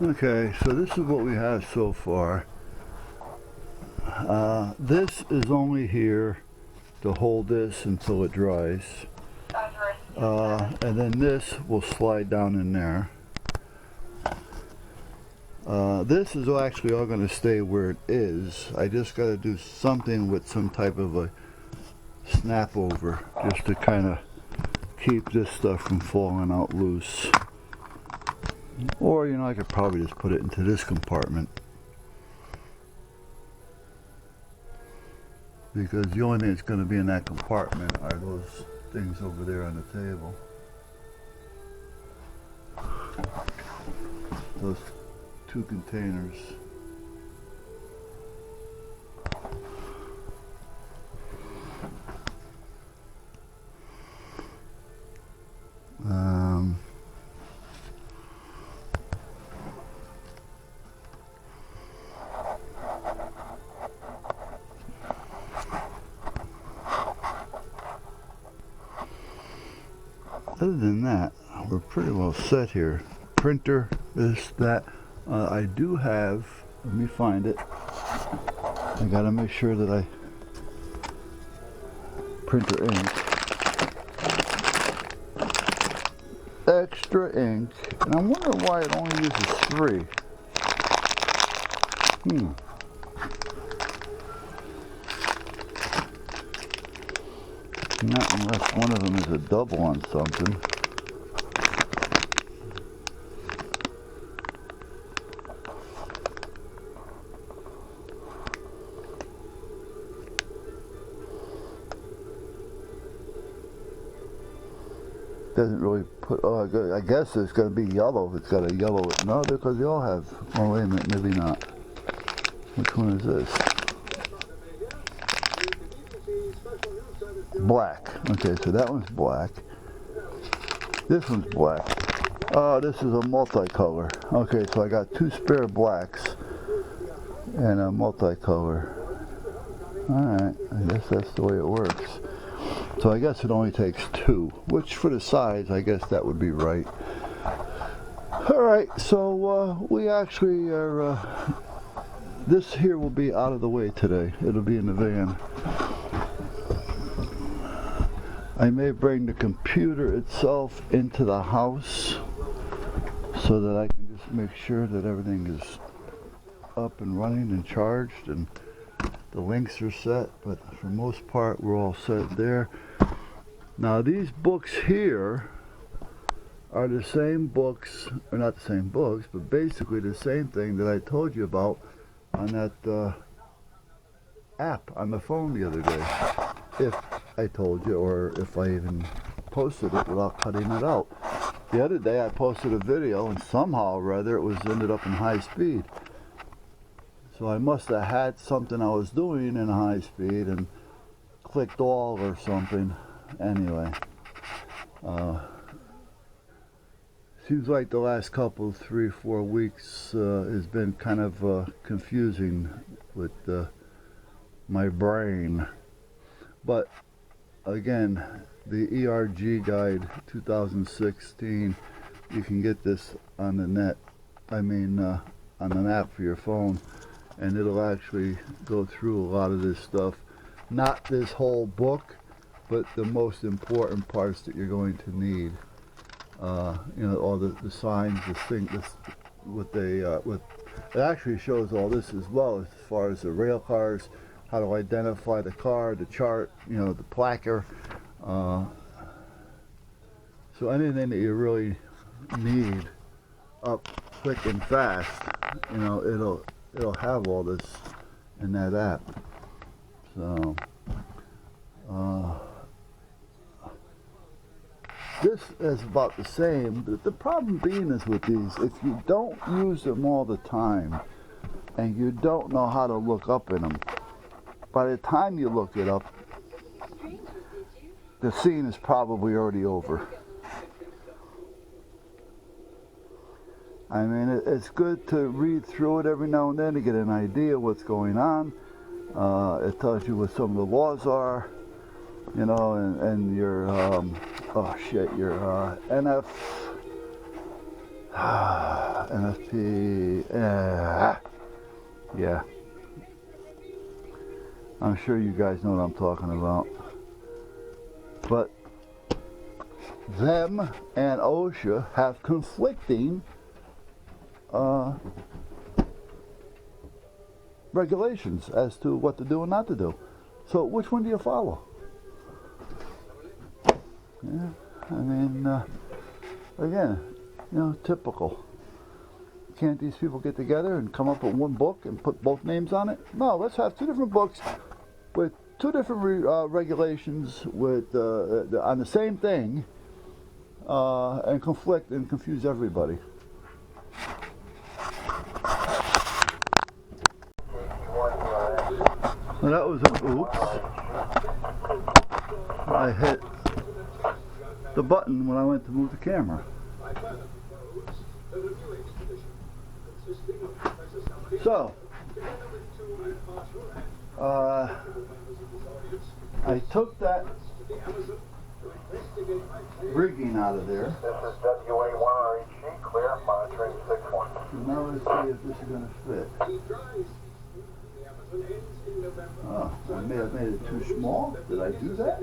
Okay, so this is what we have so far. This is only here to hold this until it dries. And then this will slide down in there. This is actually all going to stay where it is. I just got to do something with some type of a snap over just to kind of keep this stuff from falling out loose. Or, I could probably just put it into this compartment. Because the only thing that's going to be in that compartment are those things over there on the table. Those two containers. Other than that, we're pretty well set here. Printer, this, that. I do have, let me find it. I gotta make sure that I printer ink. Extra ink. And I'm wondering why it only uses 3. Not unless one of them is a double on something. Doesn't really put, oh, I guess it's going to be yellow. It's got a yellow, no, because they all have, oh wait a minute, maybe not. Which one is this? Black. Okay, so that one's black. This one's black. Oh, this is a multicolor. Okay, so I got 2 spare blacks and a multicolor. Alright, I guess that's the way it works. So I guess it only takes 2, which for the size, I guess that would be right. Alright, so we actually are, this here will be out of the way today. It'll be in the van. I may bring the computer itself into the house so that I can just make sure that everything is up and running and charged and the links are set, but for most part we're all set there. Now these books here are the same books, or not the same books, but basically the same thing that I told you about on that app on the phone the other day. If I told you, or if I even posted it without cutting it out. The other day I posted a video and somehow or other it was ended up in high speed. So I must have had something I was doing in high speed and clicked all or something. Anyway, seems like the last couple, 3-4 weeks has been kind of confusing with my brain. But again, the ERG Guide 2016, you can get this on the net, on an app for your phone, and it'll actually go through a lot of this stuff. Not this whole book, but the most important parts that you're going to need. All the signs, the thing, it actually shows all this as well, as far as the rail cars, how to identify the car, the chart, the placker. So anything that you really need up quick and fast, it'll have all this in that app. So this is about the same, but the problem being is with these, if you don't use them all the time and you don't know how to look up in them, by the time you look it up, the scene is probably already over. I mean, it's good to read through it every now and then to get an idea what's going on. It tells you what some of the laws are, and your, your NF, NFP. Yeah. I'm sure you guys know what I'm talking about. But them and OSHA have conflicting regulations as to what to do and not to do. So which one do you follow? Yeah, I mean, again, typical. Can't these people get together and come up with one book and put both names on it? No, let's have two different books with two different regulations with on the same thing and conflict and confuse everybody. Well, that was an oops. I hit the button when I went to move the camera. So, I took that rigging out of there. This is WA1RHG, clear, monitoring 6-1. And now let's see if this is going to fit. Oh, I may have made it too small. Did I do that?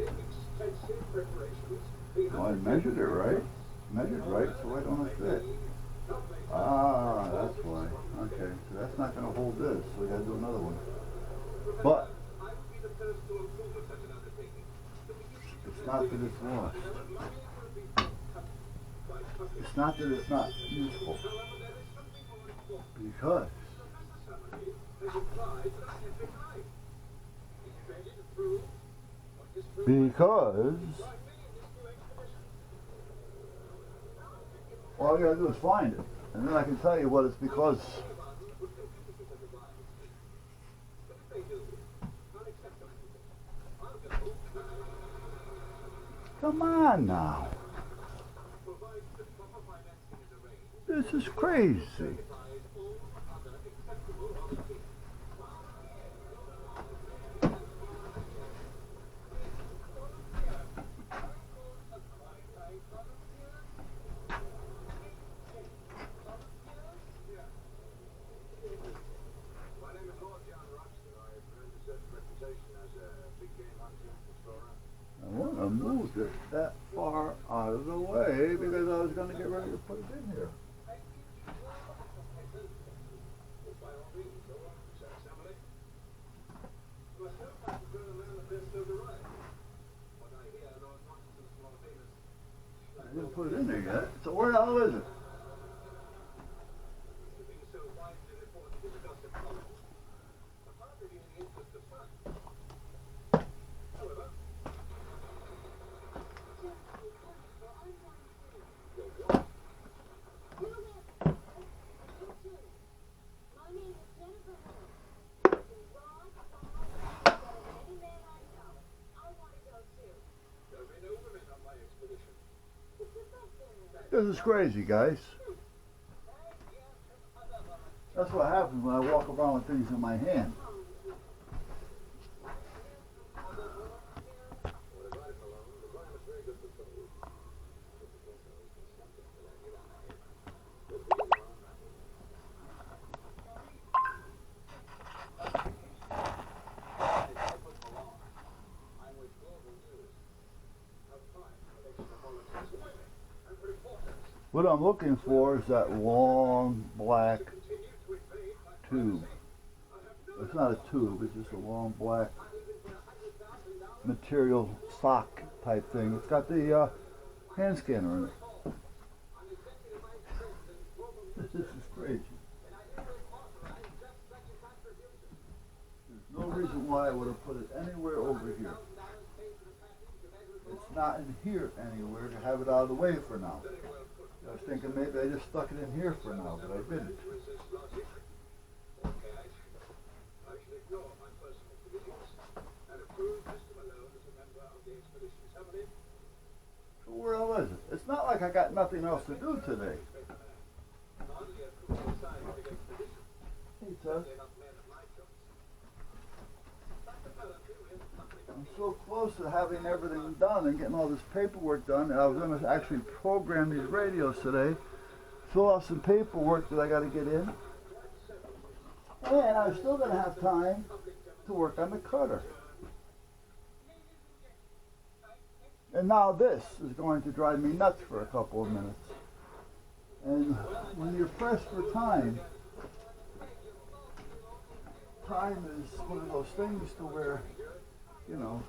Oh, I measured it right. Measured right, so why don't it fit? Ah, that's why. Okay, so that's not going to hold this, so we got to do another one. But it's not that it's lost. It's not that it's not useful. Because all you gotta do is find it, and then I can tell you what it's because. Come on now. This is crazy. I want to move it that far out of the way because I was going to get ready to put it in here. I didn't put it in there yet. So where the hell is it? This is crazy, guys. That's what happens when I walk around with things in my hand. What I'm looking for is that long black tube. It's not a tube, it's just a long black material sock type thing. It's got the hand scanner in it. This is crazy. There's no reason why I would have put it anywhere over here. It's not in here anywhere to have it out of the way for now. I was thinking maybe I just stuck it in here for now, but I didn't. So where else is it? It's not like I got nothing else to do today. Hey, Tess. I'm so close to having everything done and getting all this paperwork done, and I was going to actually program these radios today fill out some paperwork that I got to get in. And I'm still going to have time to work on the cutter. And now this is going to drive me nuts for a couple of minutes. And when you're pressed for time, time is one of those things to where, you know,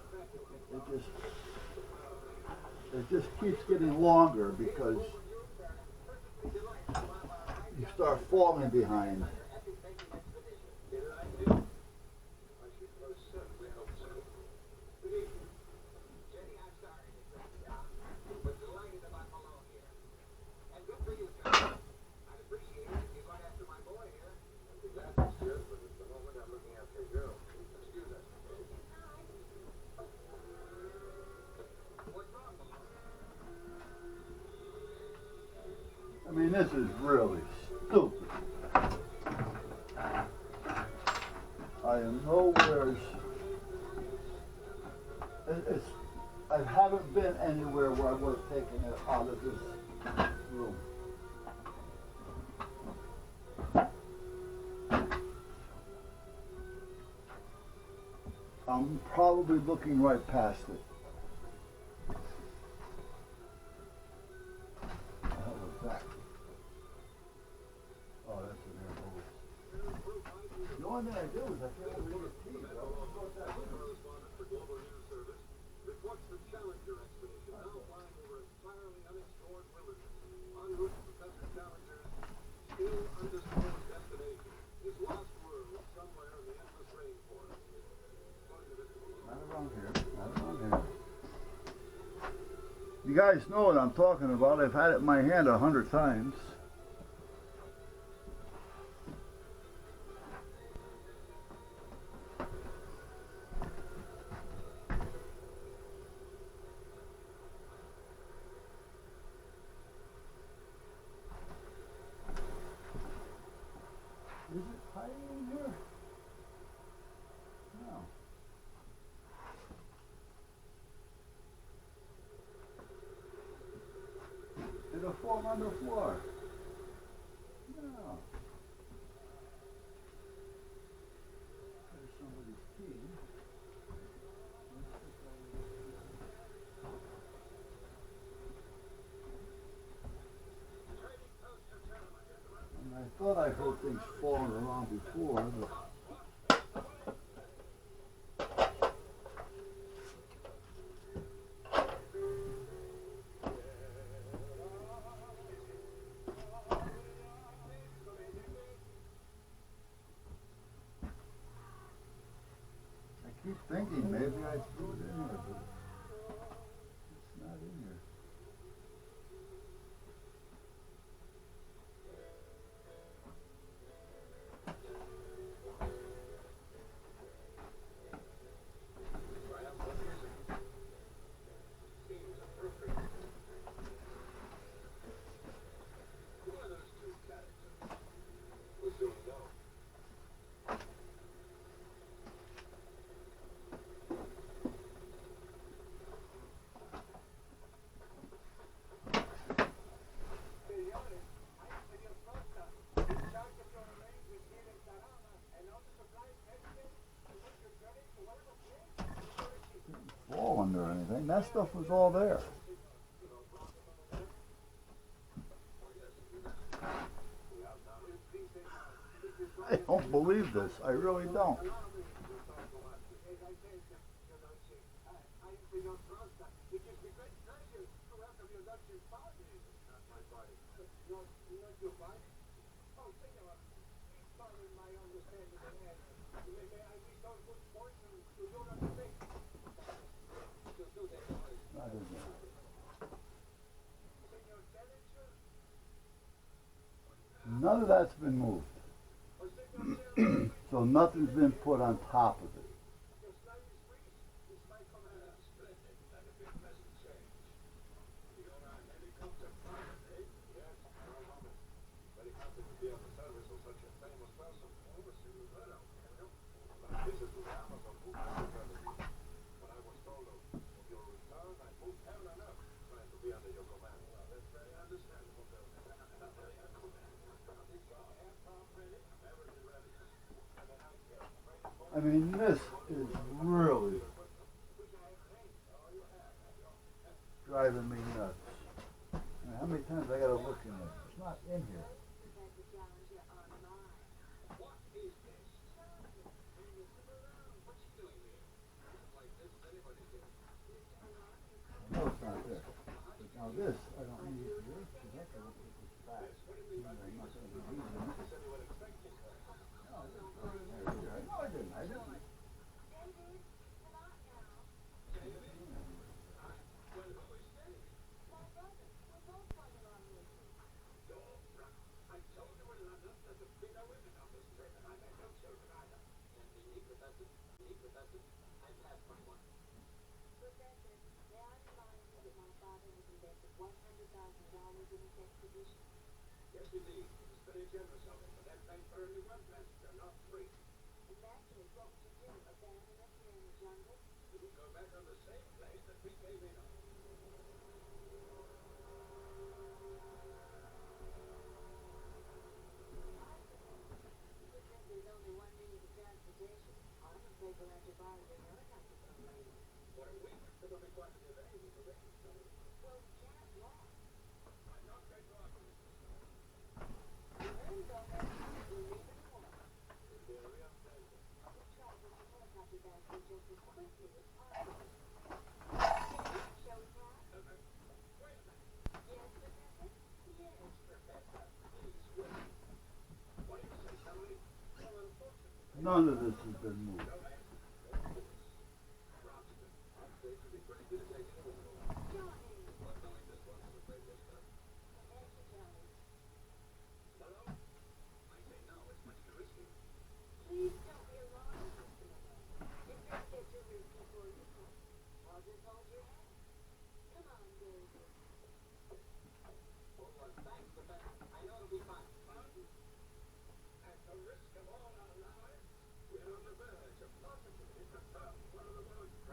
it just keeps getting longer because you start falling behind. I mean, this is really stupid. I am nowhere. I haven't been anywhere where I would have taken it out of this room. I'm probably looking right past it. What the hell was that? Oh, that's an air hose. The only thing I did was I can't really look at TV. I don't know what that is. For Global News Service reports the Challenger expedition now flying over entirely unexplored wilderness en route to Professor Challenger's still undisclosed destination, his lost world somewhere in the endless rainforest. Not around here. Not around here. You guys know what I'm talking about. I've had it in my hand 100 times. Is it hiding in here? No. It'll fall on the floor. No. There's somebody's key. And I thought I heard things falling around before, but I keep thinking maybe I threw it in here, but it's not in here. Fall under anything. That stuff was all there. I don't believe this. I really don't. Not in there. None of that's been moved. So nothing's been put on top of it. I mean, this is really driving me nuts. I mean, how many times I gotta look in it? It's not in here. I know it's not there. But now this, I don't need it here because that's a little bit fast. I'm not gonna be using it. No, it's not in there either. No, I didn't. I didn't. Yes, indeed. It's very generous of him, but that bank early web passenger, not free. We will go back on the same plane that we came in on. For a week, it'll be quite a delay with the rain coming. I'm not going to argue with you, sir. It's very unpleasant. What do you say, shall we? Well, unfortunately, None of this has been moved.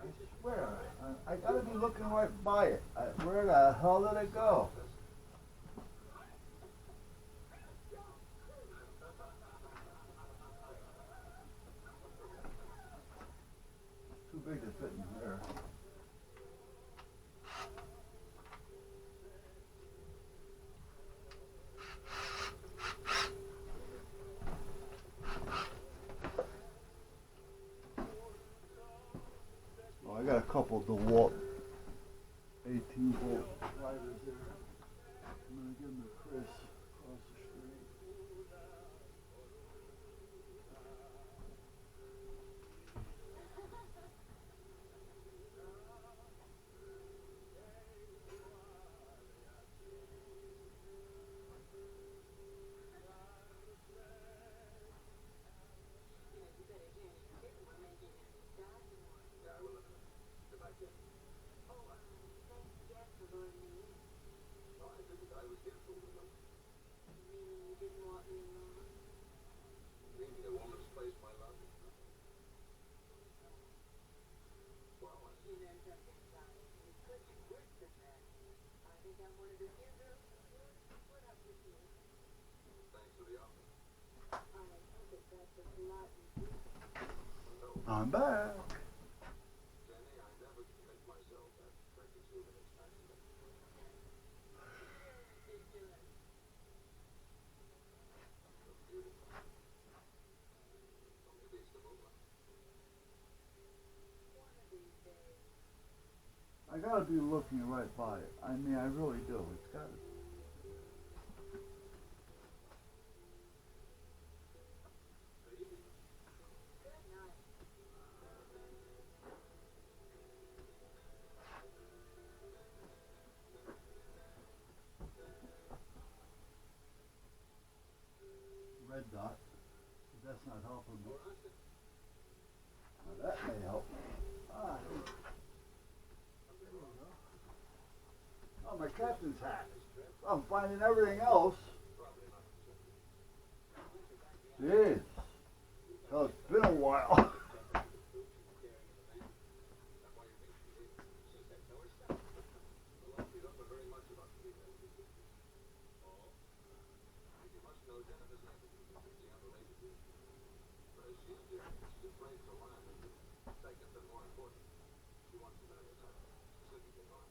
I swear, I gotta be looking right by it. Where the hell did it go? Too big to fit in there. Oh, I got a couple of DeWalt 18-volt lighters there. I'm gonna give them to Chris across the street. I'm back. I gotta be looking right by it. I mean, I really do. It's gotta. Red dot. But that's not helping me. Now that may help. Ah. There we go. Oh, my captain's hat. I'm finding everything else. Jeez. Oh, it's been a while. because she is afraid to learn. Second and more important, she wants to marry a doctor. Specifically mine.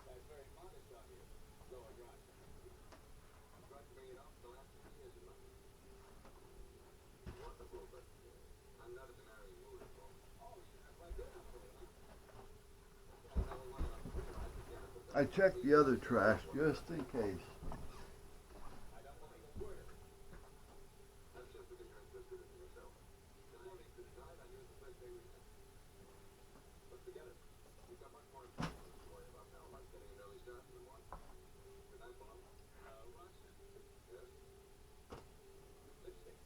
That's very modest of you. Lower your eyes. I'm trying to bring it up for the last 2 years, you know. Wonderful, but I'm not in the marrying mood at the moment. Oh, that's like that. I checked the other trash just in case. I don't believe a word of it. That's just because you're interested in yourself. Tonight, to decide, I knew it the first day we met. But forget it. You've got much more important things to worry about now, like getting an early start in the morning. Good night, Bob. Watson. Yes? Lipstick.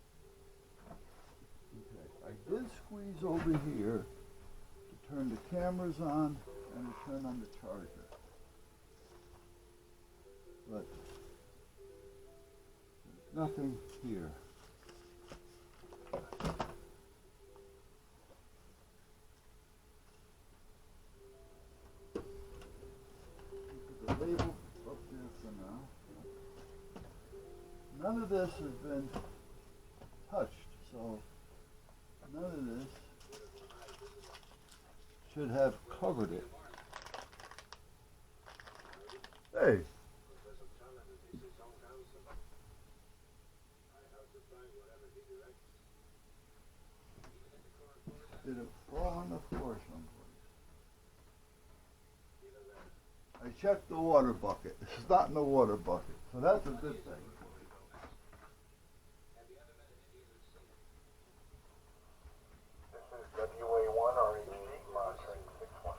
Okay. I did squeeze over here to turn the cameras on and to turn on the charger. But there's nothing here. Put the label up there for now. None of this has been touched, so none of this should have covered it. Hey! Did it fall on the floor someplace? I checked the water bucket. It's not in the water bucket, so that's a good thing. This is WA1 RHD monitoring 61.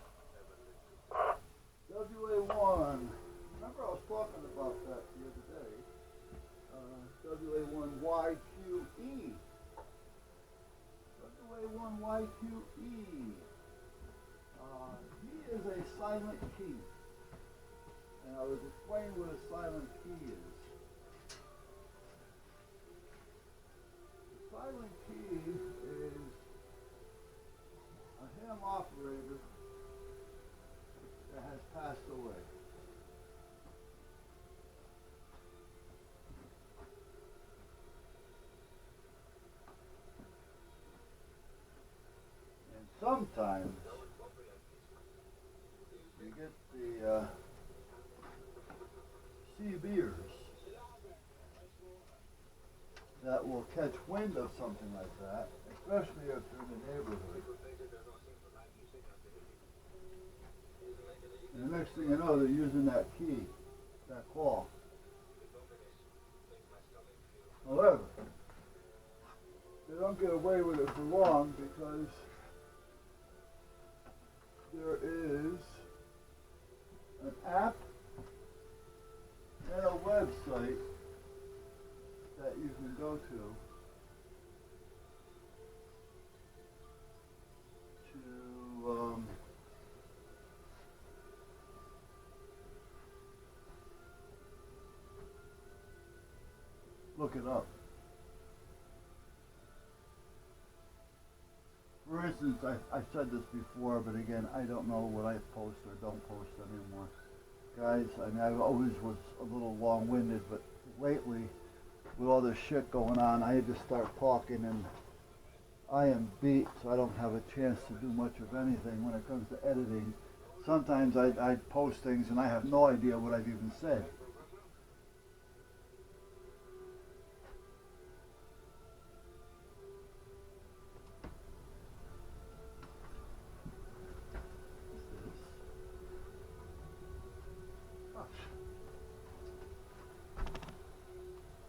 WA1. Remember I was talking about that the other day. WA1YQE. WA1YQE. He is a silent key. And I was explaining what a silent key is. The silent key is a ham operator that has passed away. And sometimes you get the CBers that will catch wind of something like that, especially if they're in the neighborhood. And the next thing you know, they're using that key, that call. However, they don't get away with it for long because there is an app and a website that you can go to look it up. For instance, I've said this before, but again, I don't know what I post or don't post anymore. Guys, I mean, I always was a little long-winded, but lately, with all this shit going on, I had to start talking, and I am beat, so I don't have a chance to do much of anything when it comes to editing. Sometimes I post things and I have no idea what I've even said.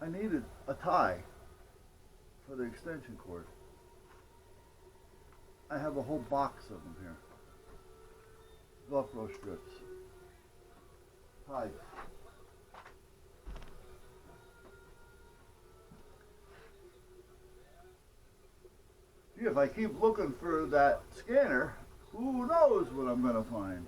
I needed a tie for the extension cord. I have a whole box of them here. Velcro strips. Ties. Gee, if I keep looking for that scanner, who knows what I'm going to find.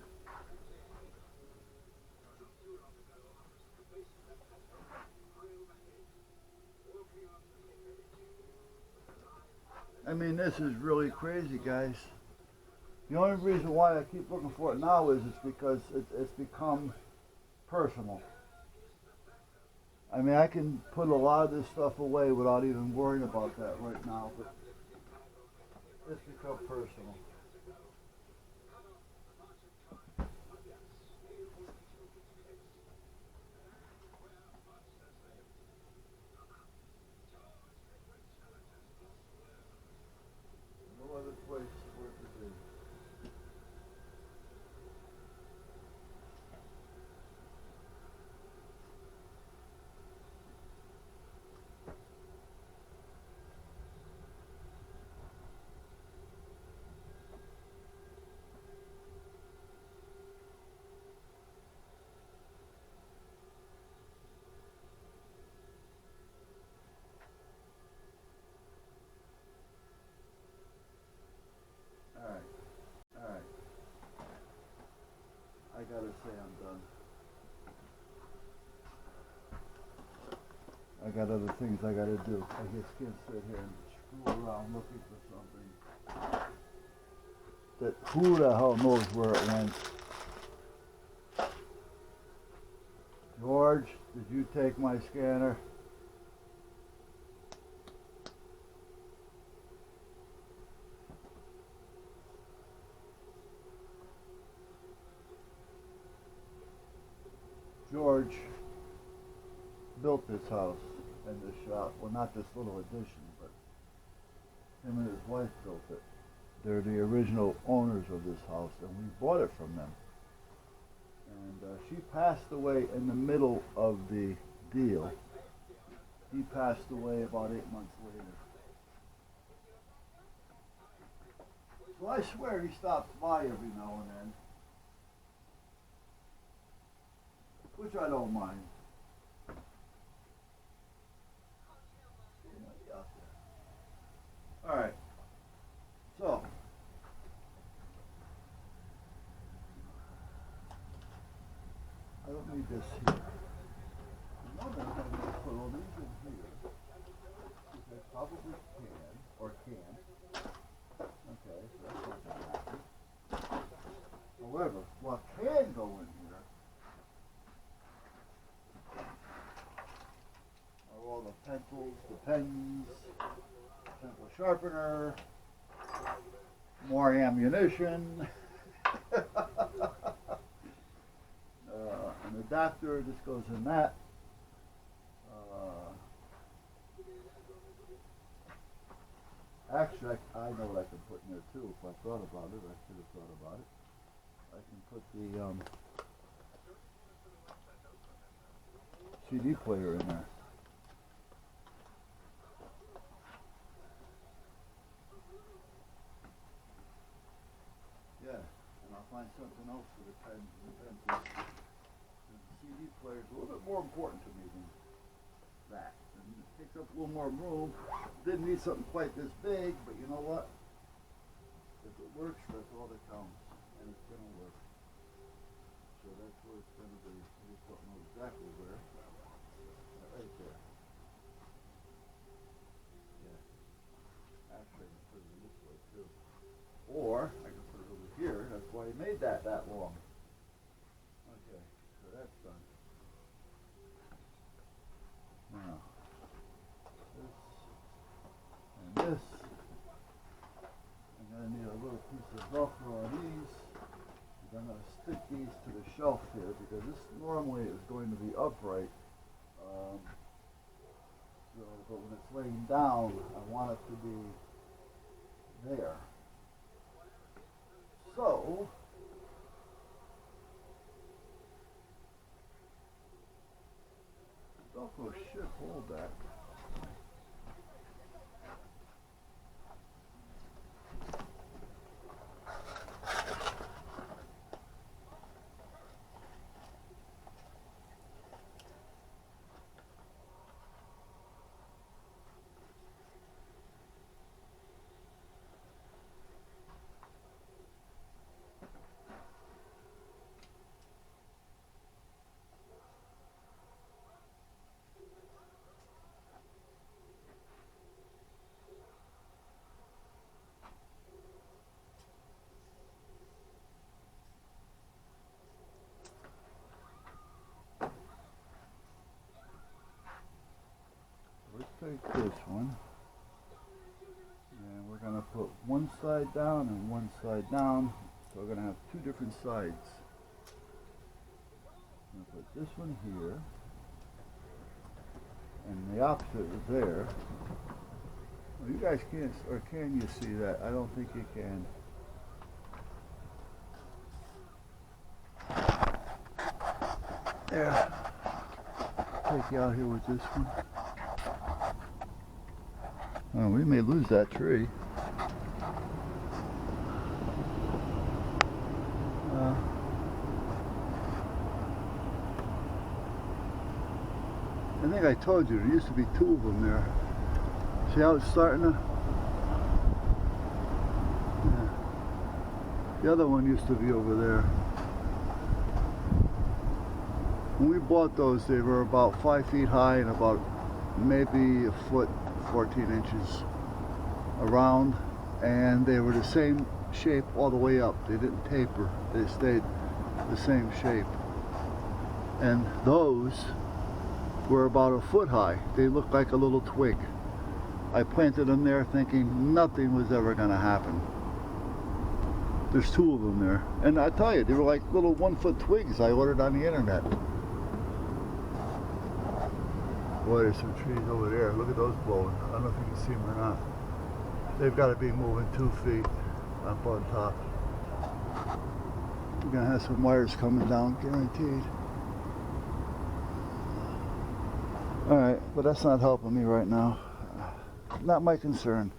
I mean, this is really crazy, guys. The only reason why I keep looking for it now is it's because it's become personal. I mean, I can put a lot of this stuff away without even worrying about that right now, but It's become personal. No other place for it to be. Alright, alright. I gotta say I'm done. I got other things I gotta do. I just can't sit here and screw around looking for something that who the hell knows where it went. George, did you take my scanner? George built this house and this shop. Well, not this little addition, but him and his wife built it. They're the original owners of this house, and we bought it from them. And she passed away in the middle of the deal. He passed away about 8 months later. So I swear he stops by every now and then, which I don't mind. All right. So I don't need this here. No, I'm going to put all these in here, which I probably can or can't. Okay, so that's not going to happen. However, what can go in here are all the pencils, the pens, pencil sharpener, more ammunition, an adapter. This goes in that. Actually, I know what I can put in there too. If I thought about it, I should have thought about it. I can put the CD player in there. Yeah, and I'll find something else for the pens and the pencils. The CD player is a little bit more important to me than that. And it takes up a little more room. Didn't need something quite this big, but you know what? If it works, that's all that counts. And it's going to work. So that's where it's going to be. I just don't know exactly where. Right there. Yeah. Actually, I can put it in this way too. Or I can put it over here. That's why he made that long. Okay, so that's done. Now, this and this. I'm going to need a little piece of Velcro on these. I'm going to stick these to the shelf here because this normally is going to be upright. But when it's laying down, I want it to be there. So, Velcro should hold that. Let's take this one, and we're gonna put one side down and one side down. So we're gonna have two different sides. I'm gonna put this one here, and the opposite is there. Well, you guys can't, or can you see that? I don't think you can. There. Take you out here with this one. Oh, we may lose that tree. I think I told you there used to be two of them there. See how it's starting to? Yeah. The other one used to be over there. When we bought those, they were about 5 feet high and about maybe a foot, 14 inches around, and they were the same shape all the way up. They didn't taper. They stayed the same shape. And those were about a foot high. They looked like a little twig. I planted them there thinking nothing was ever going to happen. There's two of them there. And I tell you, they were like little 1 foot twigs I ordered on the internet. Boy, there's some trees over there. Look at those blowing. I don't know if you can see them or not. They've got to be moving 2 feet up on top. We're going to have some wires coming down, guaranteed. Alright, but that's not helping me right now. Not my concern.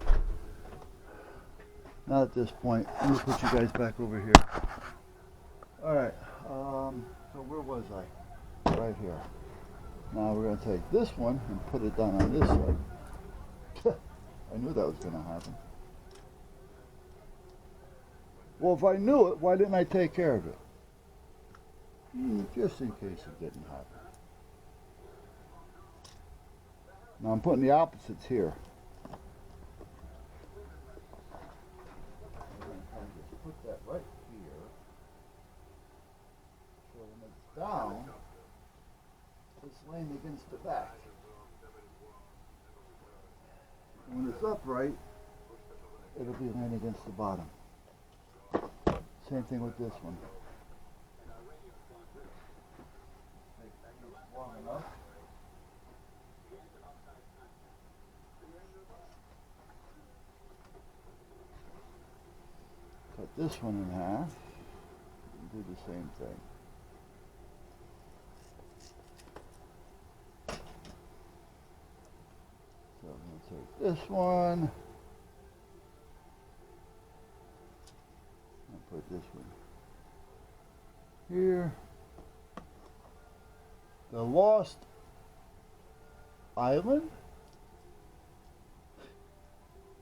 Not at this point. Let me put you guys back over here. Alright, so where was I? Right here. Now we're going to take this one and put it down on this side. I knew that was going to happen. Well, if I knew it, why didn't I take care of it? Just in case it didn't happen. Now I'm putting the opposites here. I'm going to kind of just put that right here. So when it's down, it's laying against the back. And when it's upright, it'll be laying against the bottom. Same thing with this one. Long enough. Cut this one in half and do the same thing. So I'm going to take this one and put this one here. The Lost Island?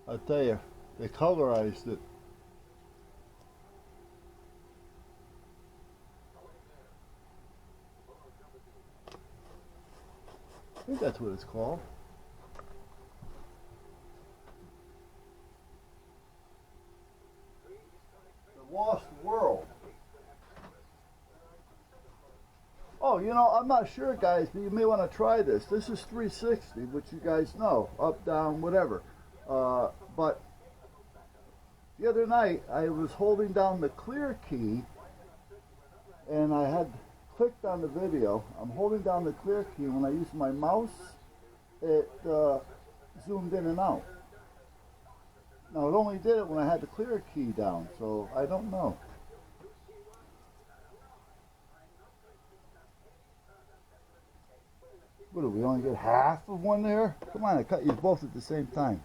I'll tell you, they colorized it. I think that's what it's called. The Lost World. Oh, you know, I'm not sure, guys, but you may want to try this. This is 360, which you guys know, up, down, whatever. But the other night, I was holding down the clear key, and I had clicked on the video. I'm holding down the clear key, and when I use my mouse, it zoomed in and out. Now, it only did it when I had the clear key down, so I don't know. What do we only get half of one there? Come on, I cut you both at the same time.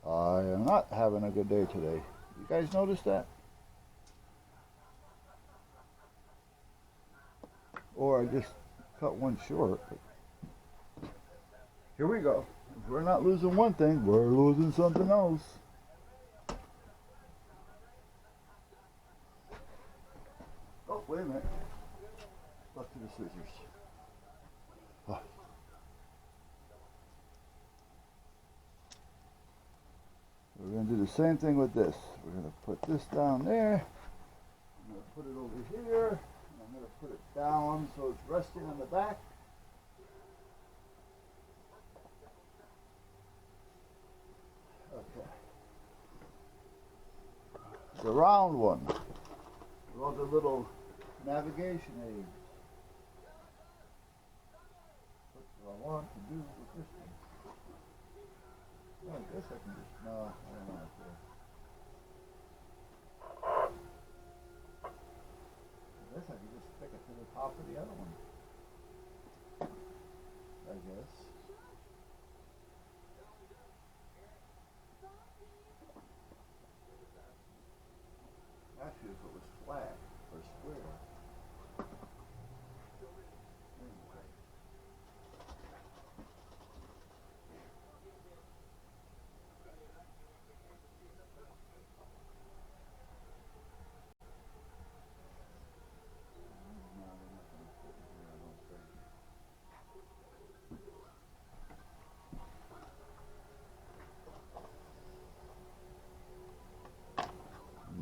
I am not having a good day today. You guys notice that? Or I just cut one short. But here we go. If we're not losing one thing, we're losing something else. Oh, wait a minute. Stuck to the scissors. Oh. We're going to do the same thing with this. We're going to put this down there. I'm going to put it over here. And I'm going to put it down so it's resting on the back. Okay. the round one. With all the little navigation aids. What do I want to do with this one? Well, I guess I can just, no, I don't want to. I guess I can just stick it to the top of the other one. I guess. Actually, if it was flat or square. Anyway. No, they're not gonna fit in here, I don't think.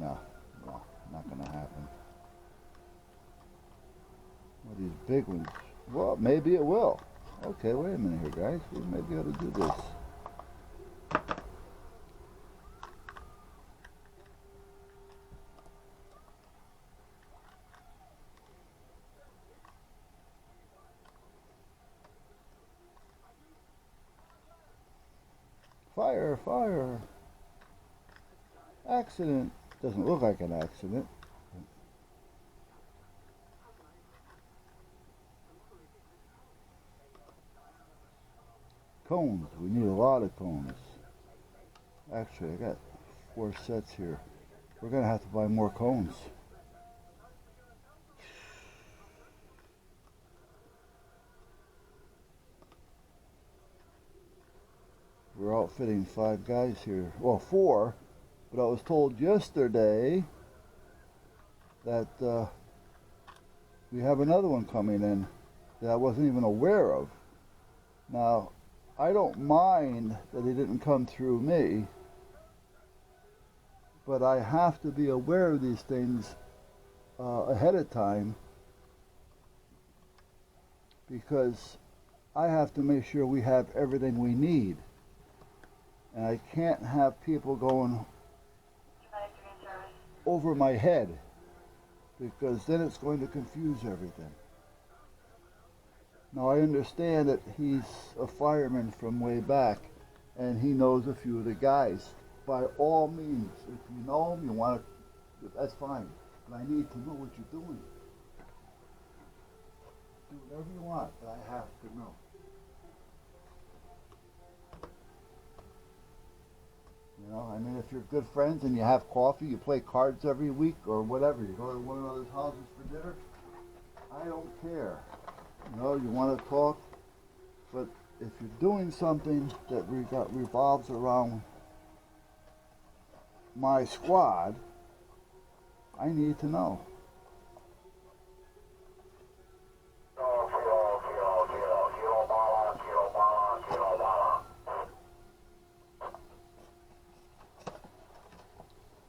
No, no, not gonna happen. Well, these big ones. Well, maybe it will. Okay, wait a minute here, guys. We may be able to do this. Fire, fire. Accident. Doesn't look like an accident. Cones. We need a lot of cones. Actually, I got 4 sets here. We're going to have to buy more cones. We're outfitting 5 guys here. Well, 4. But I was told yesterday that we have another one coming in that I wasn't even aware of. Now, I don't mind that he didn't come through me, but I have to be aware of these things ahead of time, because I have to make sure we have everything we need. And I can't have people going over my head, because then it's going to confuse everything. Now, I understand that he's a fireman from way back, and he knows a few of the guys. By all means, if you know him, you want to, that's fine. But I need to know what you're doing. Do whatever you want, but I have to know. You know, I mean, if you're good friends and you have coffee, you play cards every week or whatever, you go to one another's houses for dinner, I don't care. You know, you want to talk, but if you're doing something that revolves around my squad, I need to know.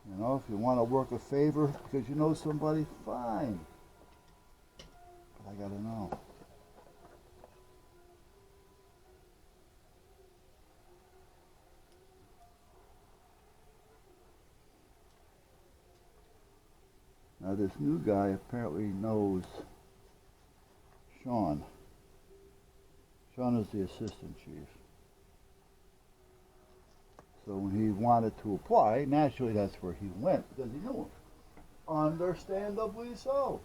You know, if you want to work a favor because you know somebody, fine. But I gotta know. Now this new guy apparently knows Sean. Sean is the assistant chief. So when he wanted to apply, naturally that's where he went, because he knew him. Understandably so.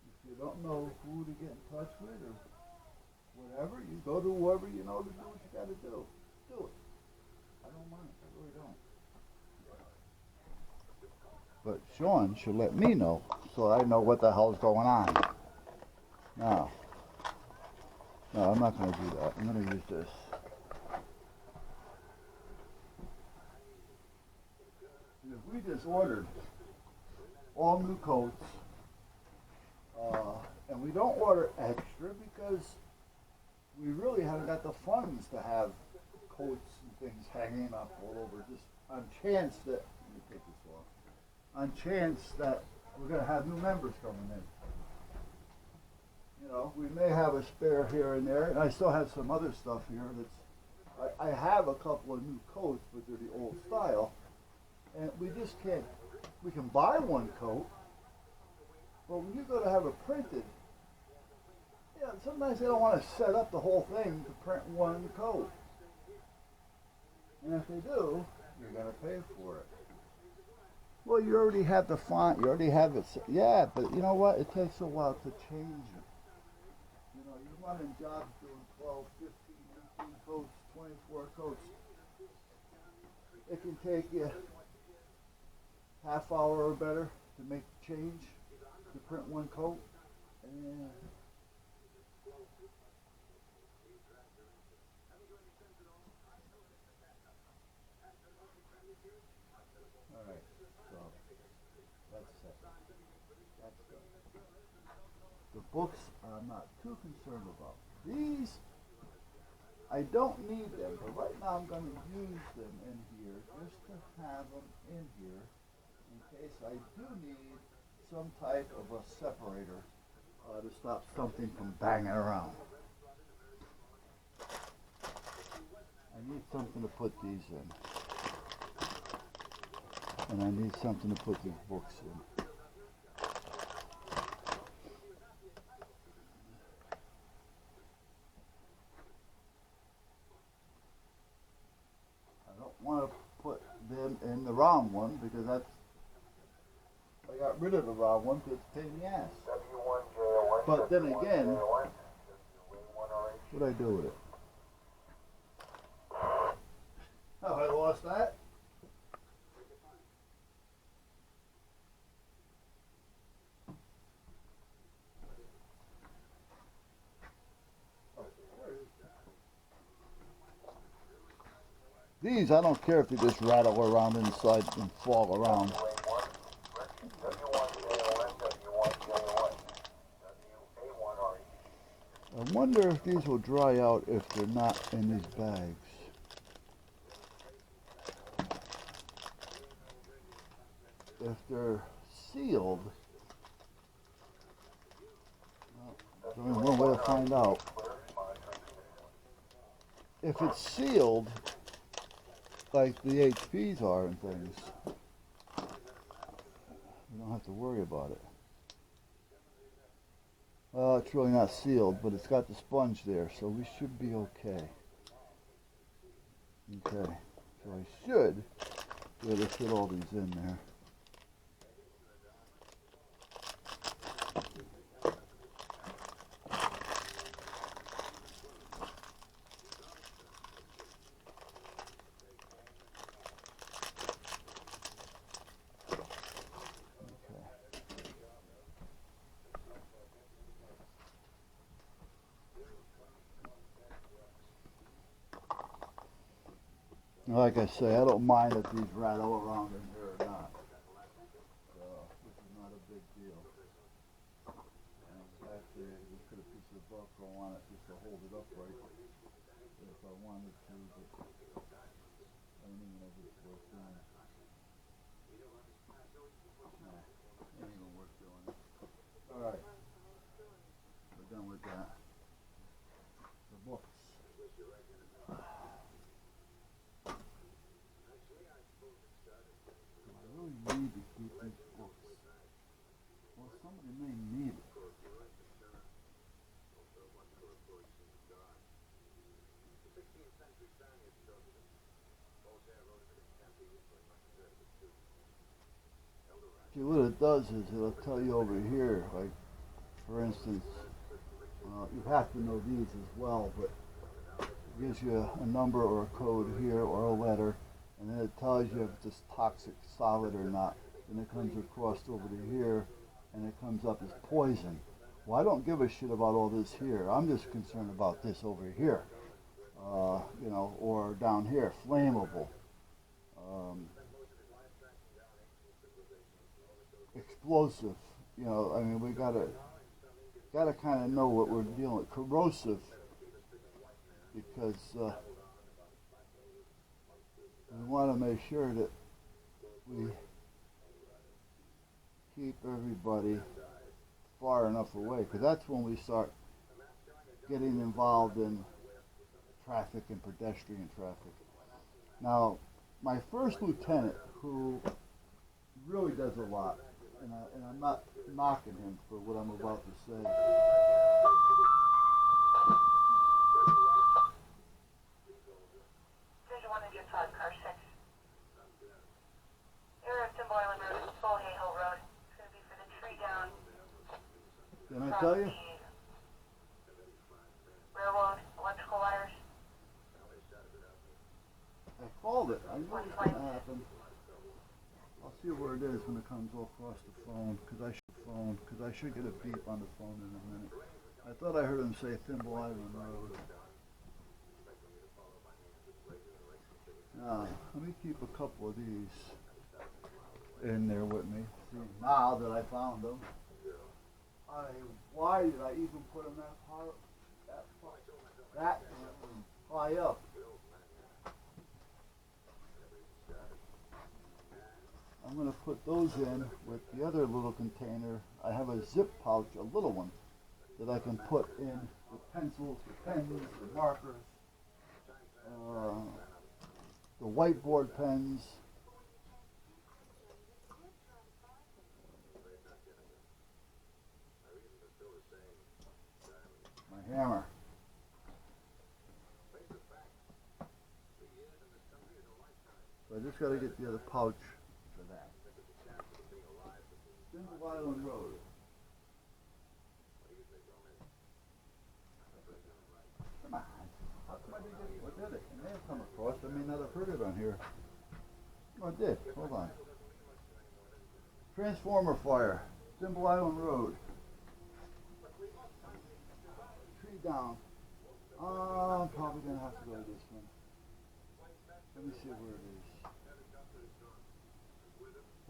If you don't know who to get in touch with or whatever, you go to whoever you know to do what you got to do. Do it. I don't mind. I really don't. But Sean should let me know so I know what the hell's going on. No, I'm not going to do that. I'm going to use this. If we just ordered all new coats, and we don't order extra because we really haven't got the funds to have coats and things hanging up all over. Just, on chance that, let me take this off, on chance that we're gonna have new members coming in. You know, we may have a spare here and there, and I still have some other stuff here that's, I have a couple of new coats, but they're the old style, and we just can't, we can buy one coat, but when you go to have it printed, yeah, sometimes they don't want to set up the whole thing to print one coat. And if they do, you're going to pay for it. Well, you already have the font, you already have it, yeah, but you know what? It takes a while to change it. You know, you're running jobs doing 12, 15, 18 coats, 24 coats. It can take you half hour or better to make the change, to print one coat. And all right, so that's it. That's good. The books I'm not too concerned about. These, I don't need them, but right now I'm going to use them in here just to have them in here in case I do need some type of a separator to stop something from banging around. I need something to put these in. And I need something to put these books in. I don't want to put them in the round one because that's, I got rid of the round one because it's a pain in the ass. W1J01. But then again, W1, what'd I do with it? Oh, I lost that? These, I don't care if they just rattle around inside and fall around. I wonder if these will dry out if they're not in these bags. If they're sealed, well, there's only one way to find out. If it's sealed, like the HPs are and things, you don't have to worry about it. Well, it's really not sealed, but it's got the sponge there, so we should be okay. Okay, so I should be able to fit all these in there. Like I say, I don't mind if these rattle around in here or not. This is not a big deal. And actually, I just put a piece of Velcro on it just to hold it upright if I wanted to, but I don't even know if it's worth doing. No, it ain't even worth doing it. Alright, we're done with that. The books. I really need to keep these books. Well, somebody may need it. See, what it does is it'll tell you over here, like, for instance, you have to know these as well, but it gives you a number or a code here or a letter, and then it tells you if it's toxic solid or not. Then it comes across over to here, and it comes up as poison. Well, I don't give a shit about all this here. I'm just concerned about this over here, you know, or down here, flammable, explosive. You know, I mean, we gotta kind of know what we're dealing with. Corrosive, because We want to make sure that we keep everybody far enough away, because that's when we start getting involved in traffic and pedestrian traffic. Now, my first lieutenant, who really does a lot, and I'm not knocking him for what I'm about to say. Division 105, car 6. Area of Timber Island Road, Full Hay Hill Road. It's going to be for the tree down Didn't I from tell you? the railroad electrical wires. I called it. I knew it was going to happen. I'll see where it is when it comes across the phone, because I should get a beep on the phone in a minute. I thought I heard him say Thimble Island Road. Now, let me keep a couple of these in there with me. See, now that I found them, why did I even put them that high up? I'm going to put those in with the other little container. I have a zip pouch, a little one, that I can put in the pencils, the pens, the markers, the whiteboard pens. My hammer. So I just got to get the other pouch for that. Thimble Island Road. Come on. How come I didn't get, what did it? It may have come across. I may not have heard it on here. Oh, it did. Hold on. Transformer fire. Thimble Island Road. Tree down. I'm probably going to have to go to this one. Let me see where it is.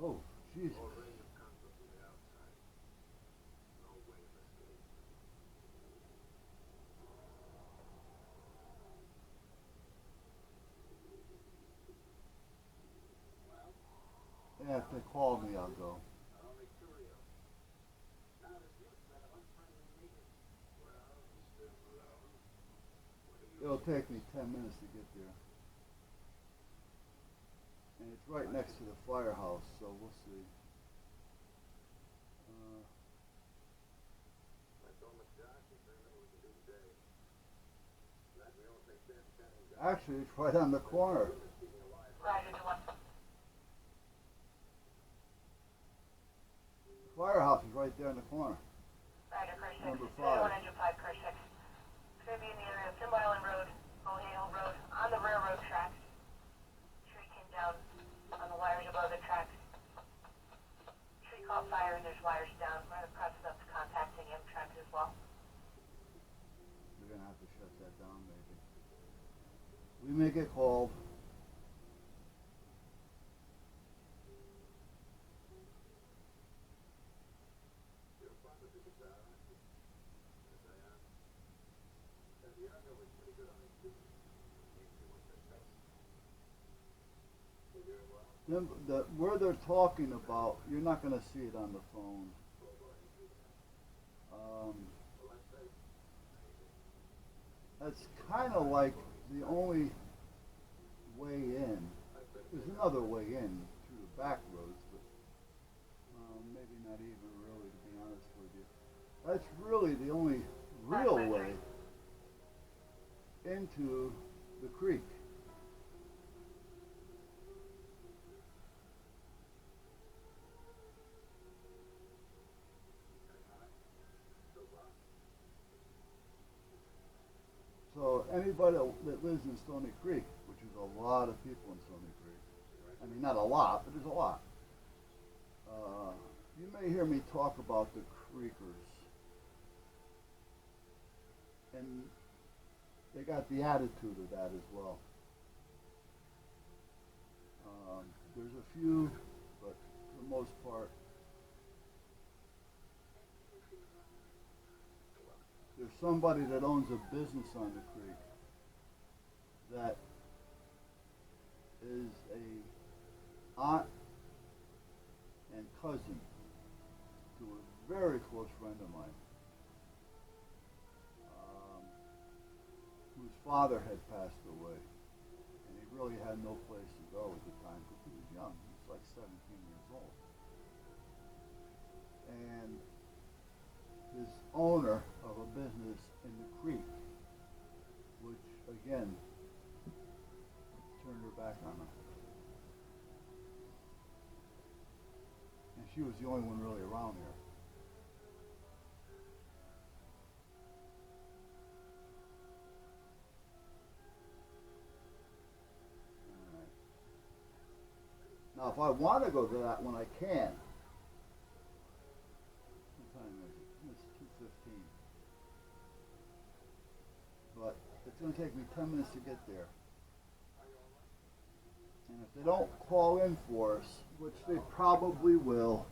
Oh, Jesus. Yeah, if they call me, I'll go. It'll take me 10 minutes to get there. And it's right next to the firehouse, so we'll see. Actually, it's right on the corner. Roger, to one. Firehouse is right there in the corner. Roger, car 6. Number Division 5. 105, car 6. It's going to be in the area of Timber Island Road, Full Hay Hill Road, on the railroad tracks. Tree came down on the wires above the tracks. Tree caught fire and there's wires down. We're in the process of contacting Amtrak as well. We're going to have to shut that down, maybe. We may get called. Where they're talking about, you're not going to see it on the phone. That's kind of like the only way in. There's another way in through the back roads, but maybe not even really, to be honest with you. That's really the only real way into the creek. So anybody that lives in Stony Creek, which is a lot of people in Stony Creek, I mean not a lot, but there's a lot. You may hear me talk about the creekers, and they got the attitude of that as well. There's a few, but for the most part, there's somebody that owns a business on the creek that is a aunt and cousin to a very close friend of mine, whose father had passed away, and he really had no place to go at the time because he was young. He was like 17 years old. And his owner of a business in the creek, which again turned her back on him. And she was the only one really around here. Now, if I want to go to that one, I can. What time is it? It's 2:15. But it's going to take me 10 minutes to get there. And if they don't call in for us, which they probably will,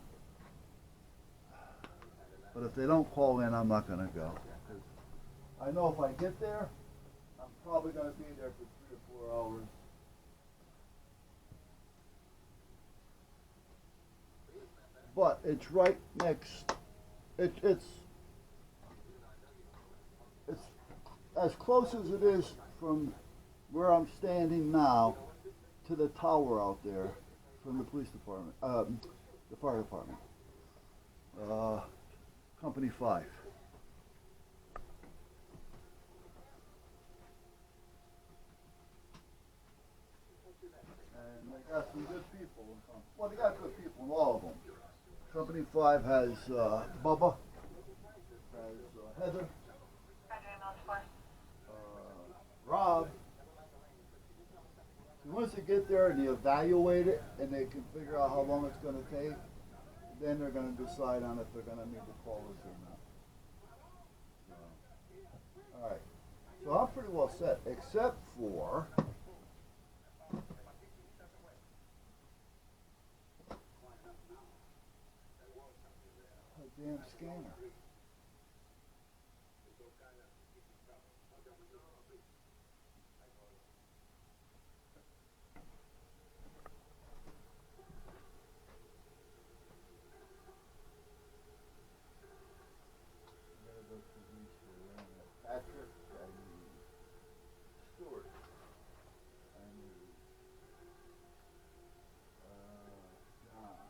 but if they don't call in, I'm not going to go. I know if I get there, I'm probably going to be there for 3 or 4 hours. But it's right next. It's as close as it is from where I'm standing now to the tower out there from the police department, the fire department, Company 5. And they got some good people. Well, they got good people in all of them. Company 5 has Bubba, has Heather, Rob. So once they get there and they evaluate it and they can figure out how long it's going to take, then they're going to decide on if they're going to need to call us or not. All right. So I'm pretty well set, except for a damn scanner. Patrick, I need Stewart, I need John,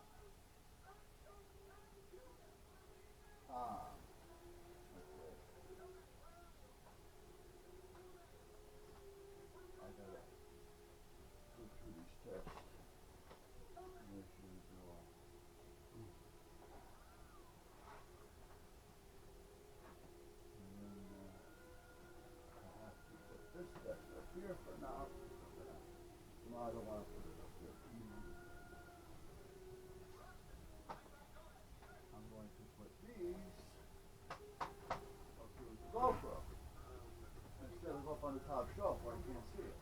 Tom. Okay. I gotta go through these tests. Make sure it's all. And then I have to put this test up here for now. No, I don't want to put it up here. I'm going to put these up here with the GoPro instead of up on the top shelf where I can't see it.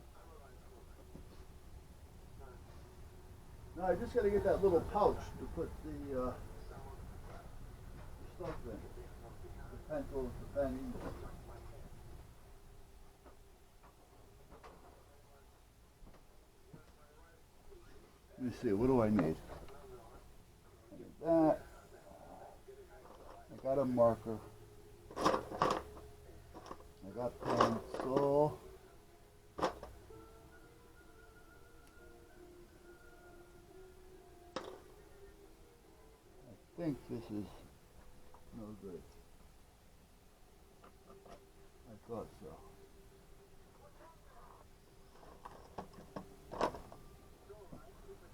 Now I just got to get that little pouch to put the stuff in. The pencils, the pennies. Let me see, what do I need? I need that. I got a marker. I got pencil. I think this is no good. I thought so.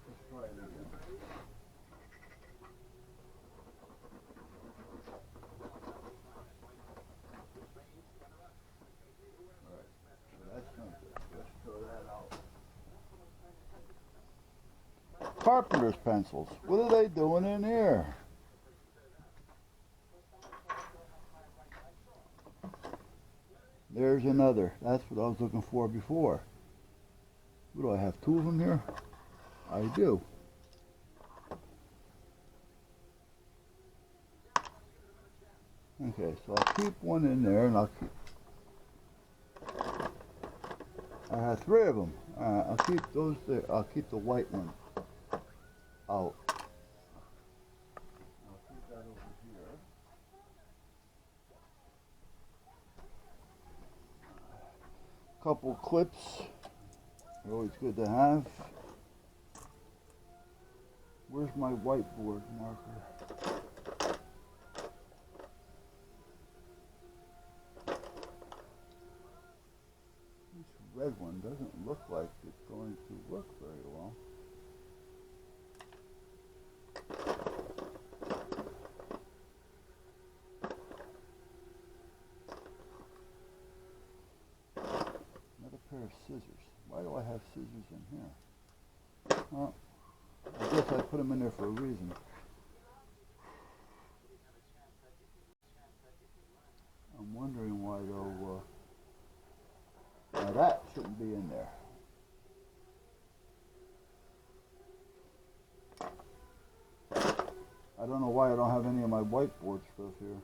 Let's try it again. Alright, so that's not good. Let's throw that out. Carpenter's pencils. What are they doing in here? There's another. That's what I was looking for before. What do I have? 2 of them here? I do. Okay, so I'll keep one in there and I'll keep... I have 3 of them. I'll keep those there. I'll keep the white one out. I'll keep that over here. Couple clips. They're always good to have. Where's my whiteboard marker? This red one doesn't look like it's going to work very well. Another pair of scissors. Why do I have scissors in here? Well, I guess I put them in there for a reason. I'm wondering why though. Now that shouldn't be in there. I don't know why I don't have any of my whiteboard stuff here.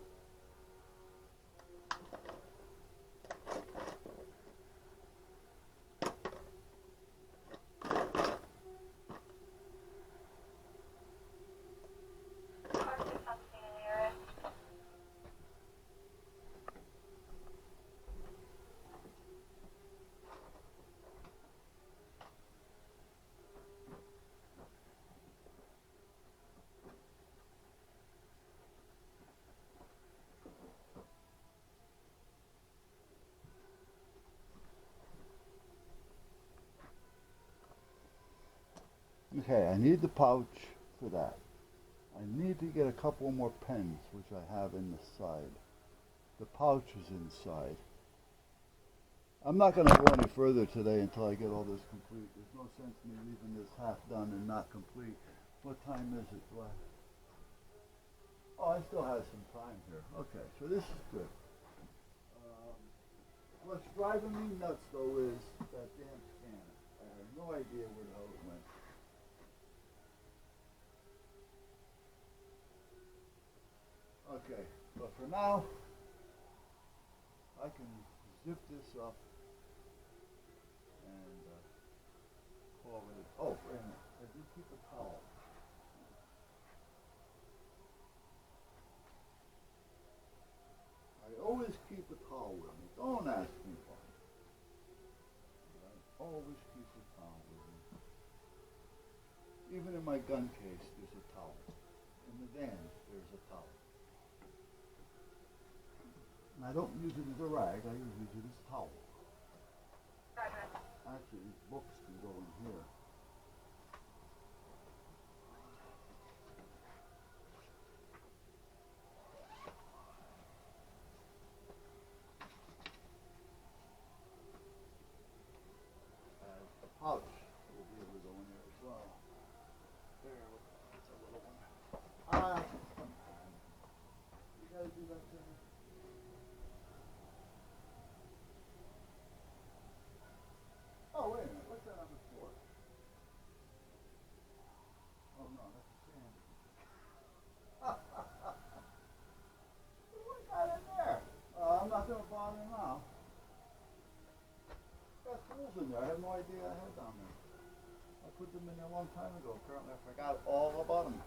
Okay, I need the pouch for that. I need to get a couple more pens, which I have in the side. The pouch is inside. I'm not going to go any further today until I get all this complete. There's no sense in me leaving this half done and not complete. What time is it? Oh, I still have some time here. Okay, so this is good. What's driving me nuts, though, is that damn scanner. I have no idea where the hell it went. Okay, but for now, I can zip this up and call it. Oh, wait a minute. I do keep a towel. I always keep a towel with me. Don't ask me why. But I always keep a towel with me. Even in my gun case, there's a towel. In the van, there's a towel. And I don't use it as a rag, I use it as a towel. Actually, these books can go in here. And the pouch will be able to go in there as well. There, it's a little one. You gotta do that to me. Oh, wait a minute, what's that on the floor? Oh no, that's a sand. What got in there? I'm not gonna bother now. Got tools in there, I have no idea I had down there. I put them in there a long time ago, apparently I forgot all about them.